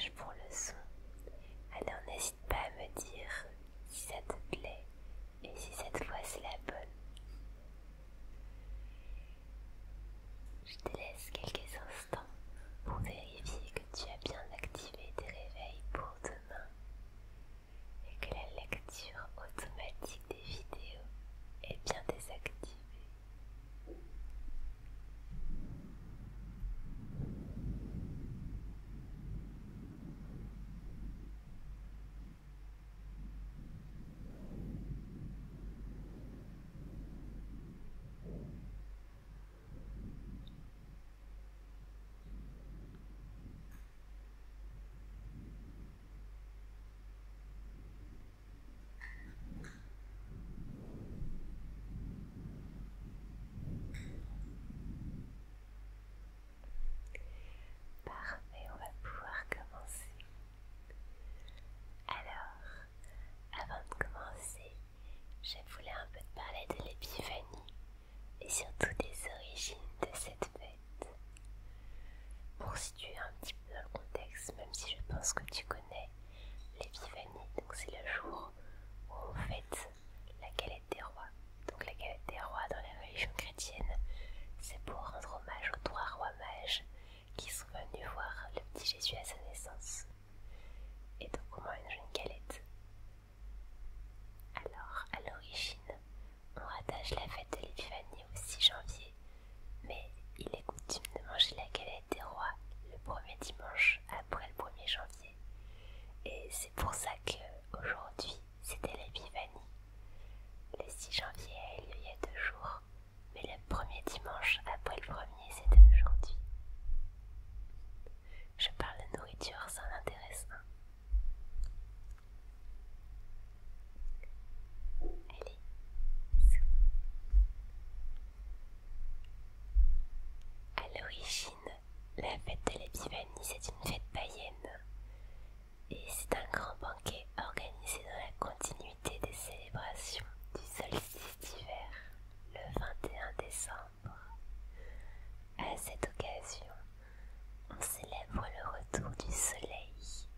page pour le son. Alors n'hésite pas à me dire si ça te plaît et si cette fois c'est la bonne. Je te laisse quelques instants pour vérifier que tu as bien activé tes réveils pour demain et que la lecture automatique des vidéos est bien désactivée. Parfait, on va pouvoir commencer. Alors, avant de commencer, je voulais un peu te parler de l'épiphanie et surtout des origines de cette fête. Pour situer un petit peu dans le contexte, même si je pense que tu connais l'épiphanie, donc c'est le jour où on fête la galette des rois. Donc la galette des rois dans les religions chrétiennes, c'est pour rendre hommage aux 3 rois mages qui sont venus voir le petit Jésus à sa naissance. Et donc on mange une galette. Alors à l'origine, on rattache la fête de l'épiphanie au 6 janvier, mais il est coutume de manger la galette des rois le premier dimanche après le 1er janvier. Et c'est pour ça qu'aujourd'hui, c'était l'épiphanie. Le 6 janvier a eu lieu il y a 2 jours, mais le premier dimanche après le 1er, c'était aujourd'hui. Je parle de nourriture, ça en intéresse un. Allez, bisous. À l'origine, la fête de l'épiphanie, c'est une fête païenne. Et c'est un grand banquet organisé dans la continuité des célébrations du solstice d'hiver, le 21 décembre. À cette occasion, on célèbre le retour du soleil,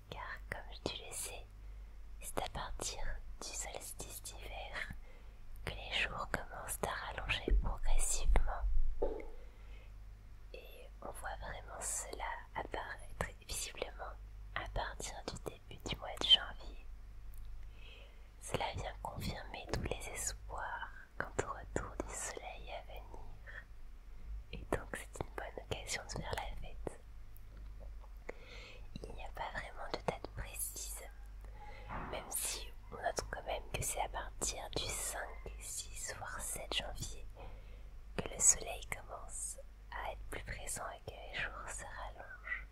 car comme tu le sais, c'est à partir du solstice d'hiver que les jours commencent à rallonger progressivement. Et on voit vraiment cela apparaître visiblement à partir du début du mois de janvier. Cela vient confirmer tous les espoirs quant au retour du soleil à venir. Et donc c'est une bonne occasion de faire la fête. Il n'y a pas vraiment de date précise, même si on note quand même que c'est à partir du 5, 6 voire 7 janvier que le soleil commence à être plus présent et que les jours se rallongent.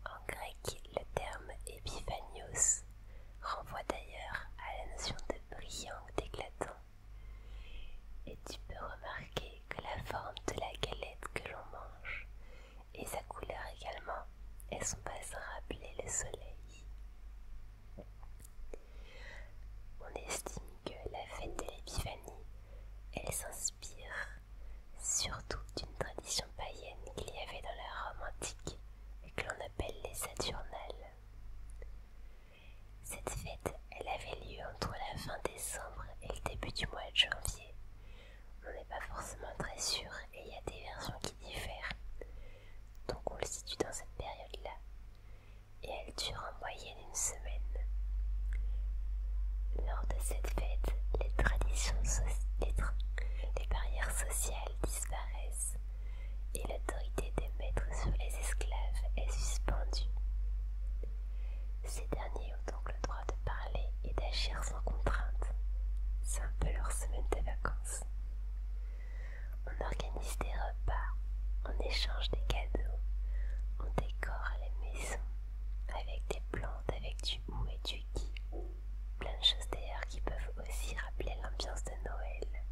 En grec, le terme épiphanios renvoie d'ailleurs à la notion de brillant ou d'éclatant. Et tu peux remarquer que la forme de la galette que l'on mange et sa couleur également, elles sont passées à rappeler le soleil. On estime que la fête de l'épiphanie, elle s'inspire surtout d'une tradition païenne qu'il y avait dans la Rome antique et que l'on appelle les Saturnales. Cette fête, elle avait lieu entre la fin décembre et le début du mois de janvier. On n'est pas forcément très sûr et il y a des versions qui diffèrent. Donc on le situe dans cette période-là. Et elle dure en moyenne 1 semaine. Lors de cette fête, les barrières sociales disparaissent et l'autorité des maîtres sur les esclaves est suspendue. Ces derniers ont donc le droit de parler et d'agir sans contrainte. C'est un peu leur semaine de vacances. On organise des repas, on échange des cadeaux, on décore les maisons avec des plantes, avec du hou et du gui. Plein de choses d'ailleurs qui peuvent aussi rappeler l'ambiance de Noël.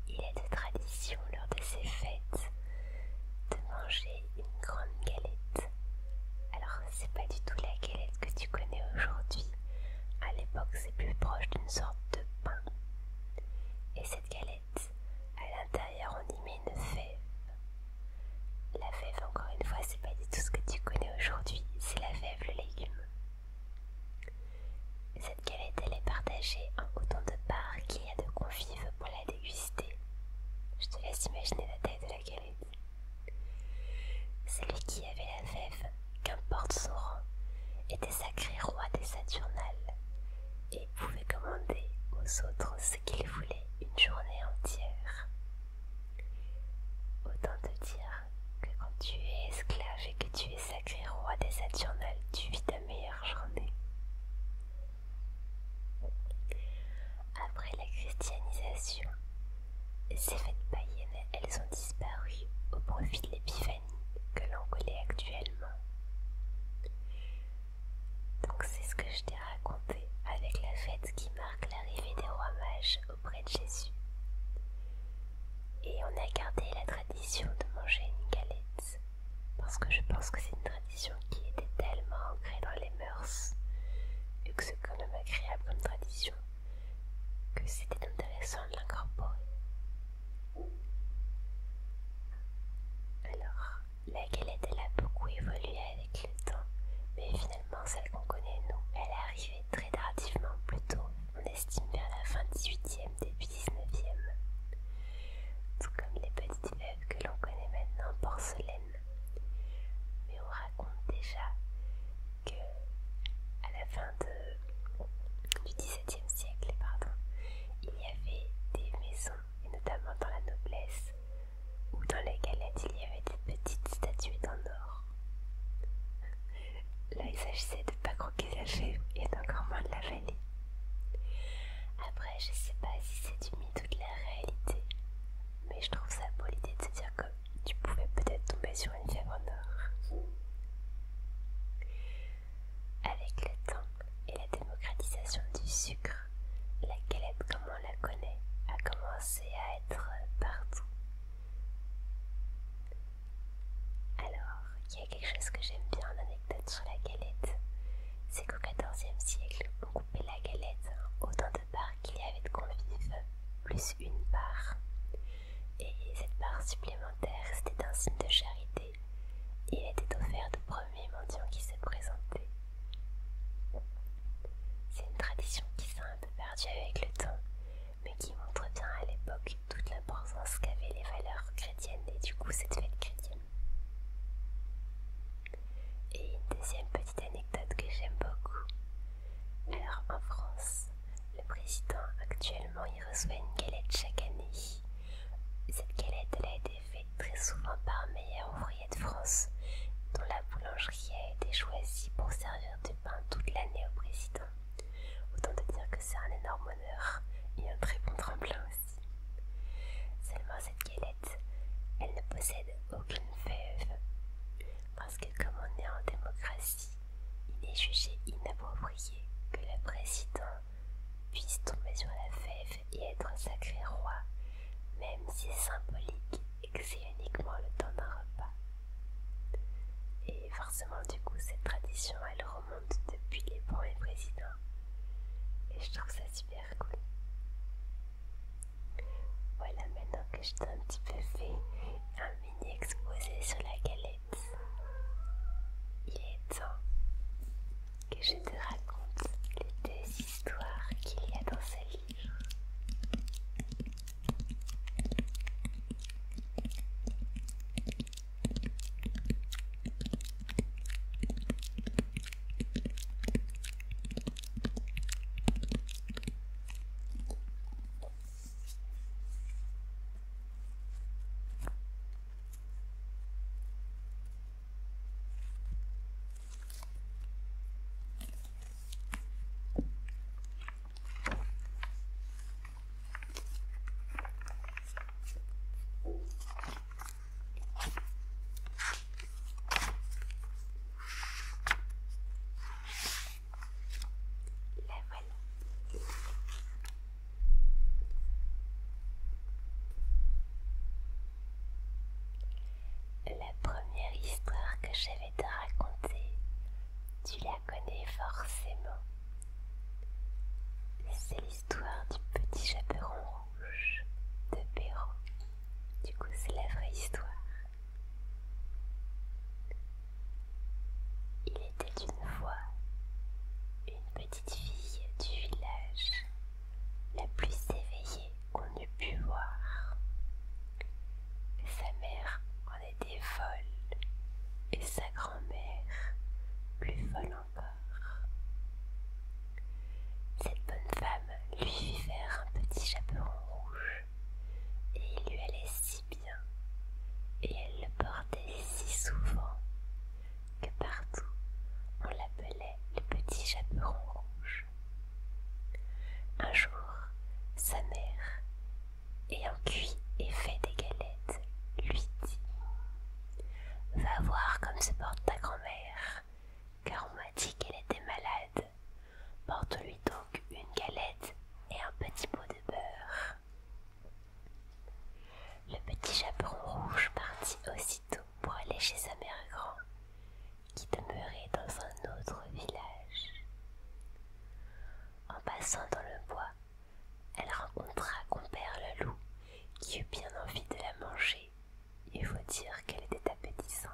Il est de tradition lors de ces fêtes de manger une grande galette. Alors c'est pas du tout la galette que tu connais aujourd'hui. À l'époque c'est plus proche d'une sorte de pain. Et cette galette, à l'intérieur on y met une fève. Saturnale, tu vis ta meilleure journée. Après la christianisation, ces fêtes païennes, elles ont disparu au profit de l'épiphanie que l'on connaît actuellement. Donc c'est ce que je t'ai raconté avec la fête qui marque l'arrivée des rois mages auprès de Jésus. Et on a gardé la tradition de manger une galette, parce que je pense que c'est une tradition qui était tellement ancrée dans les mœurs, et que c'est quand même agréable comme tradition, que c'était intéressant de l'incorporer. Alors, la galette, elle a beaucoup évolué avec le temps, mais finalement, celle qu'on connaît, nous, elle est arrivée très tardivement, plutôt, on estime vers la fin 18e, début 19e. Tout comme les petites fèves que l'on connaît maintenant en porcelaine. Mais on raconte déjà que à la fin du XVIIe siècle, il y avait des maisons, et notamment dans la noblesse, où dans les galettes il y avait des petites statuettes en or. Là, il s'agissait de ne pas croquer la fève et d'encore moins de l'avaler. Après, je sais pas si c'est du mythe ou de la réalité, mais je trouve ça beau l'idée de se dire que tu pouvais peut-être tomber sur une fève en or. Avec le temps et la démocratisation du sucre, la galette comme on la connaît a commencé à être partout. Alors, il y a quelque chose que j'aime bien en anecdote sur la galette, c'est qu'au XIVe siècle, on coupait la galette autant de parts qu'il y avait de convives, plus une part. Et cette part supplémentaire, c'était un signe de charité, et elle était offerte aux premiers mendiants qui se présentaient. C'est une tradition qui s'est un peu perdue avec le temps, mais qui montre bien à l'époque toute l'importance qu'avaient les valeurs chrétiennes et du coup cette fête chrétienne. Et une deuxième petite anecdote que j'aime beaucoup. Alors en France, le président actuellement il reçoit une galette chaque année. Cette galette elle a été faite très souvent par Meyer Ouvrier de France, dont la boulangerie a été choisie pour servir du pain toute l'année au président. Autant te dire que c'est un énorme honneur et un très bon tremplin aussi. Seulement cette galette, elle ne possède aucune fève, parce que comme on est en démocratie, il est jugé inapproprié que le président puisse tomber sur la fève et être sacré roi, même si c'est symbolique et que c'est uniquement le temps d'un repas. Et forcément du coup cette tradition elle remonte depuis les premiers présidents, et je trouve ça super cool. Voilà, maintenant que je t'ai un petit peu fait un mini exposé sur la galette, il est temps que je te raconte les deux histoires qu'il y a dans ce livre. La voilà. La première histoire que je vais te raconter, tu la connais forcément. C'est l'histoire du petit chaperon rouge de Perrault. Du coup, c'est la vraie histoire. Il était une fois une petite fille du village, la plus éveillée qu'on eût pu voir. Sa mère en était folle, et sa grand-mère plus folle encore. Cette bonne femme lui comme se porte ta grand-mère, car on m'a dit qu'elle était malade. Porte-lui donc une galette et un petit pot de beurre. » Le petit chaperon rouge partit aussitôt pour aller chez sa mère grand, qui demeurait dans un autre village. En passant dans le bois, elle rencontra compère le loup, qui eut bien envie de la manger. Il faut dire qu'elle était appétissante.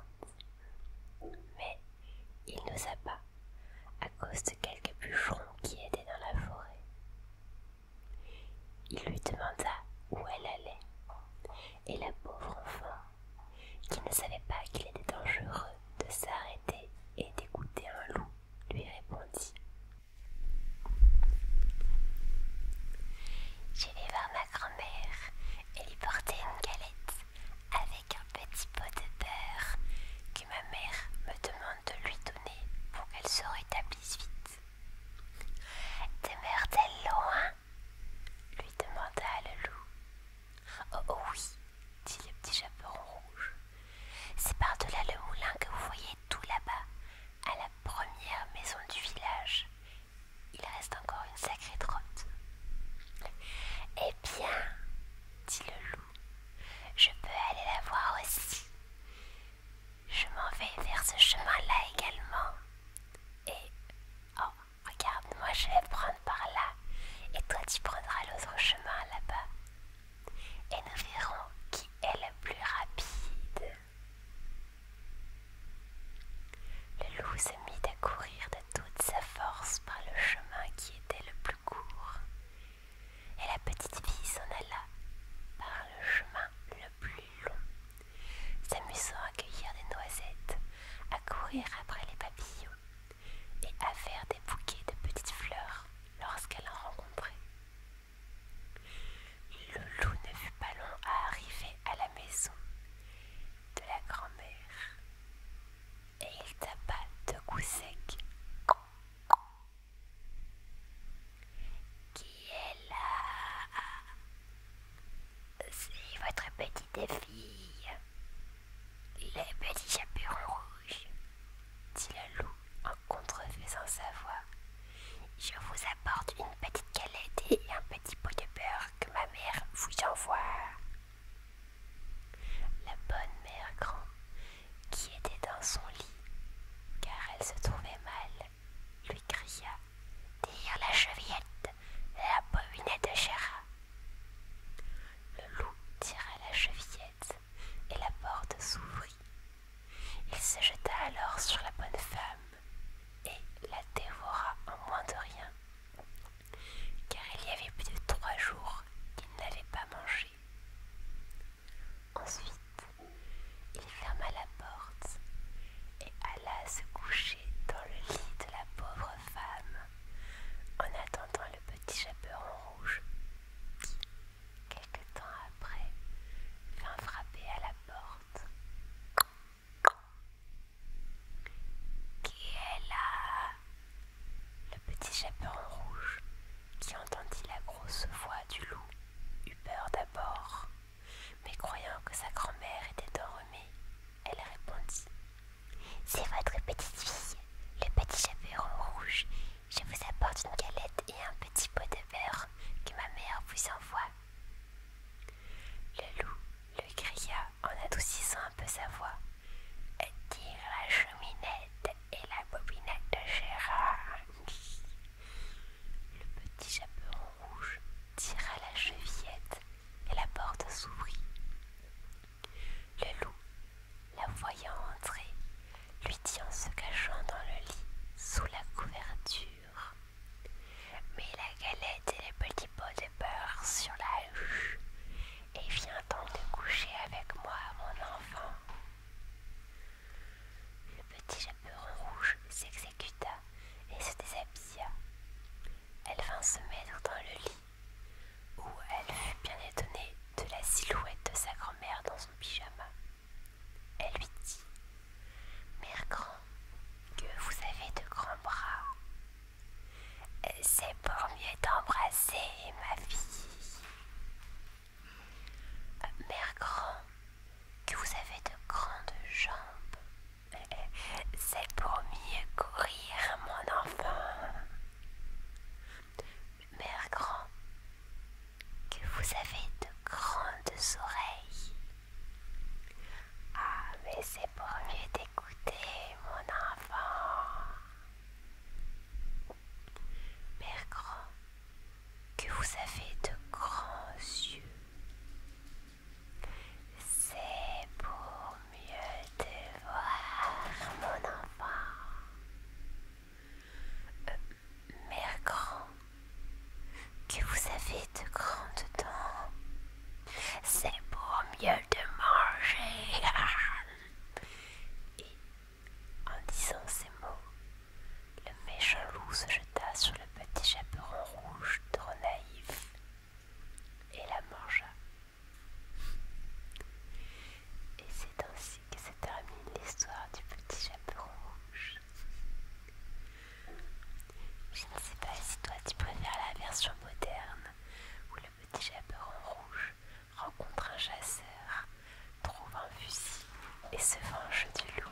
et se venge du loup.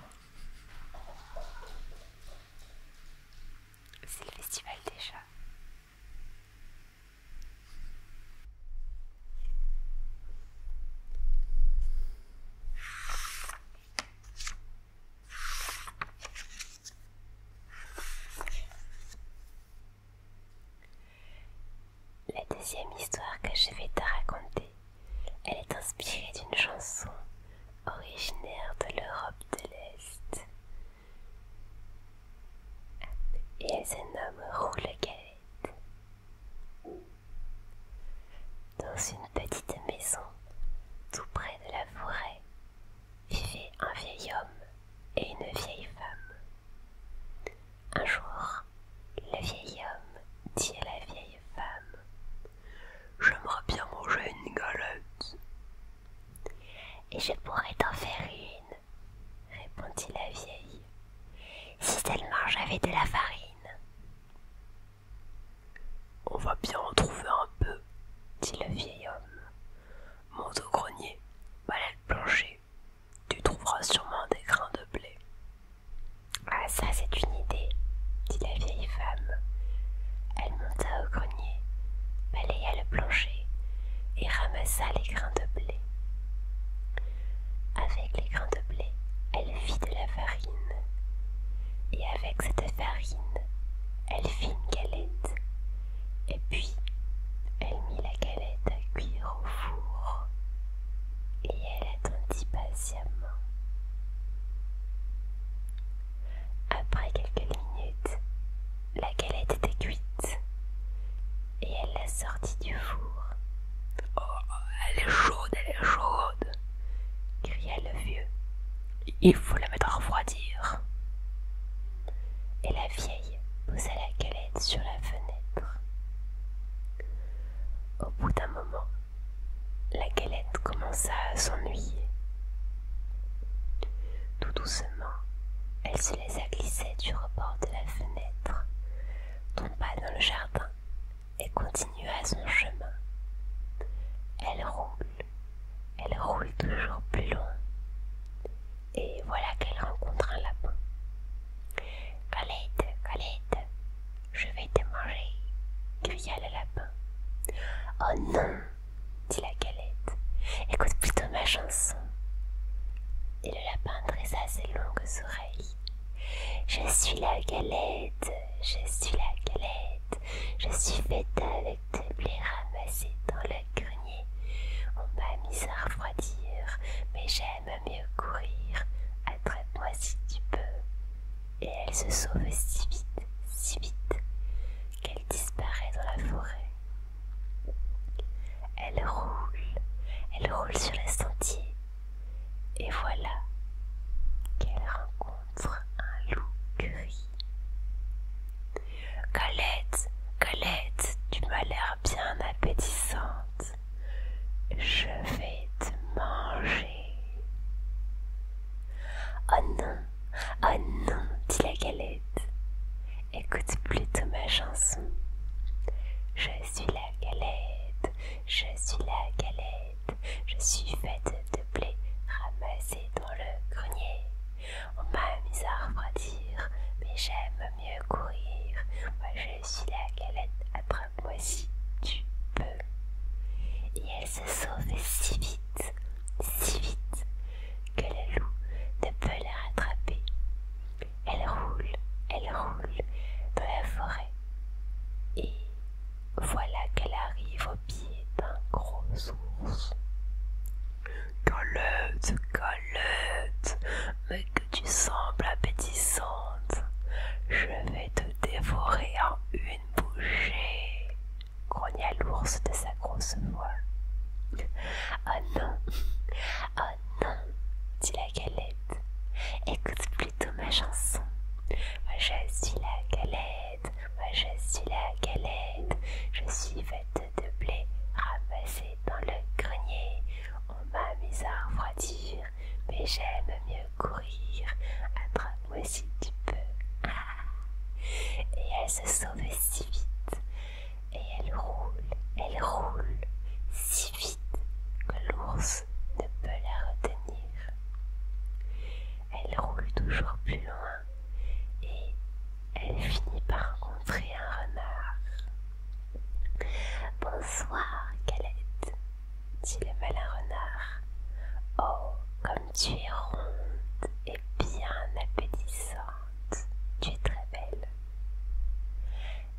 C'est le festival des chats. La deuxième histoire que je vais te raconter, elle est inspirée d'une chanson originaire de l'Europe de l'Est. Et elle se nomme Roulegalette. Dans une petite maison, tout près de la forêt, vivait un vieil homme et une vieille femme. Un jour, le vieil homme dit à la vieille femme: j'aimerais bien manger une galette. Et je pourrais t'en faire une, répondit la vieille, si seulement j'avais de la farine. On va bien en trouver un peu, dit le vieil homme. Monte au grenier, balaie le plancher, tu trouveras sûrement des grains de blé. Ah, ça c'est une idée, dit la vieille femme. Elle monta au grenier, balaya le plancher et ramassa les grains de blé. Avec les grains de blé, elle fit de la farine. Et avec cette farine, elle fit une galette. Et puis, elle mit la galette à cuire au four. Et elle attendit patiemment. Après quelques minutes, la galette était cuite. Et elle la sortit du four. Oh, elle est chaude, cria le vieux. Il faut la mettre à refroidir. Et la vieille posa la galette sur la fenêtre. Au bout d'un moment, la galette commença à s'ennuyer. Tout doucement, elle se laissa glisser du rebord de la fenêtre, tomba dans le jardin et continua son chemin. Elle roule toujours plus loin. Et voilà qu'elle rencontre un lapin. Galette, Galette, je vais te manger, cria le lapin. Oh non, dit la galette, écoute plutôt ma chanson. Et le lapin dressa ses longues oreilles. Je suis la galette, je suis la galette, je suis faite avec de blé ramassé dans le grenier. On m'a mise à refroidir, mais j'aime mieux courir. Attrape-moi si tu peux. Et elle se sauve si vite, qu'elle disparaît dans la forêt. Elle roule sur les sentiers, et voilà qu'elle rencontre un loup gris. Galette, Galette, tu m'as l'air bien appétissante. Je vais te manger. Oh non, dit la galette. Écoute plutôt ma chanson. Je suis la galette, je suis la galette, je suis faite de blé ramassé dans le grenier. On m'a mise à refroidir, mais j'aime mieux courir. Moi je suis la galette, attrape-moi si tu peux. Et elle se sauve si vite, que le loup ne peut la rattraper. Elle roule dans la forêt. Et voilà qu'elle arrive au pied d'un gros ours. Galette, Galette, mais que tu sembles appétissante. Je vais te dévorer en une bouchée, grogna l'ours de sa grosse voix. Oh non, dit la galette. Écoute plutôt ma chanson. Moi je suis la galette, moi je suis la galette, je suis faite de blé ramassé dans le grenier. On m'a mise à refroidir, mais j'aime mieux courir. Attrape-moi si tu peux. Et elle se sauve si vite, et elle roule si vite que l'ours ne peut la retenir. toujours plus loin et elle finit par rencontrer un renard. Bonsoir, Galette, dit le malin renard. Oh, comme tu es ronde et bien appétissante, tu es très belle.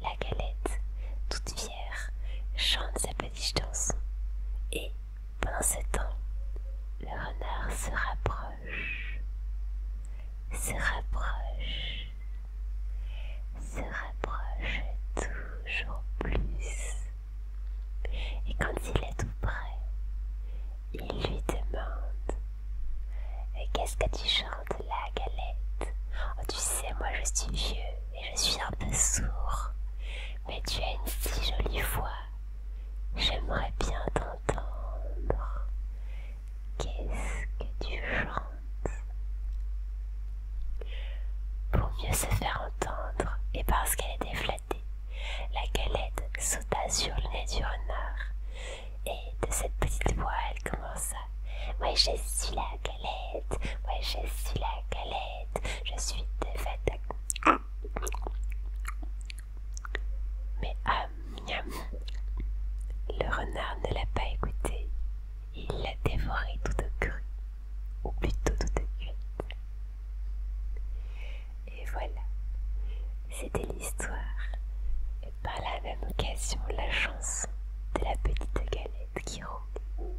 La Galette, toute fière, chante sa petite chanson et, pendant ce temps, le renard se rapproche toujours plus. Et quand il est tout près, il lui demande: qu'est-ce que tu chantes là, Galette? Oh, tu sais, moi je suis vieux et je suis un peu sourd, mais tu as une si jolie voix. J'aimerais bien t'entendre. Qu'est-ce que tu chantes? Pour mieux se faire entendre, et parce qu'elle était flattée, la Galette sauta sur le nez du renard, et de cette petite voix, elle commença: moi je suis la Galette, moi je suis la Galette, je suis de fête. Mais miam, le renard ne l'a pas écoutée, il l'a dévorée toute crue, ou plutôt toute cuite. Et voilà, c'était l'histoire, et par la même occasion la chanson de la petite Galette qui roule.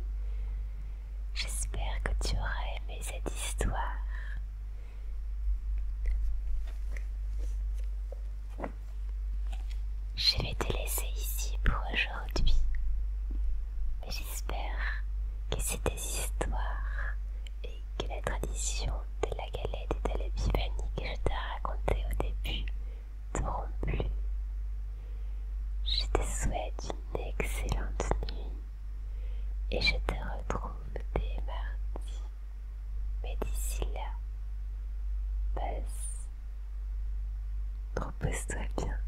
J'espère que tu auras aimé cette histoire. Je vais te laisser ici pour aujourd'hui, mais j'espère que ces histoires et que la tradition de la galette et de l'épiphanie que je t'ai racontée au début t'auront plu. Je te souhaite une excellente nuit et je te retrouve dès mardi. Mais d'ici là, repose-toi bien.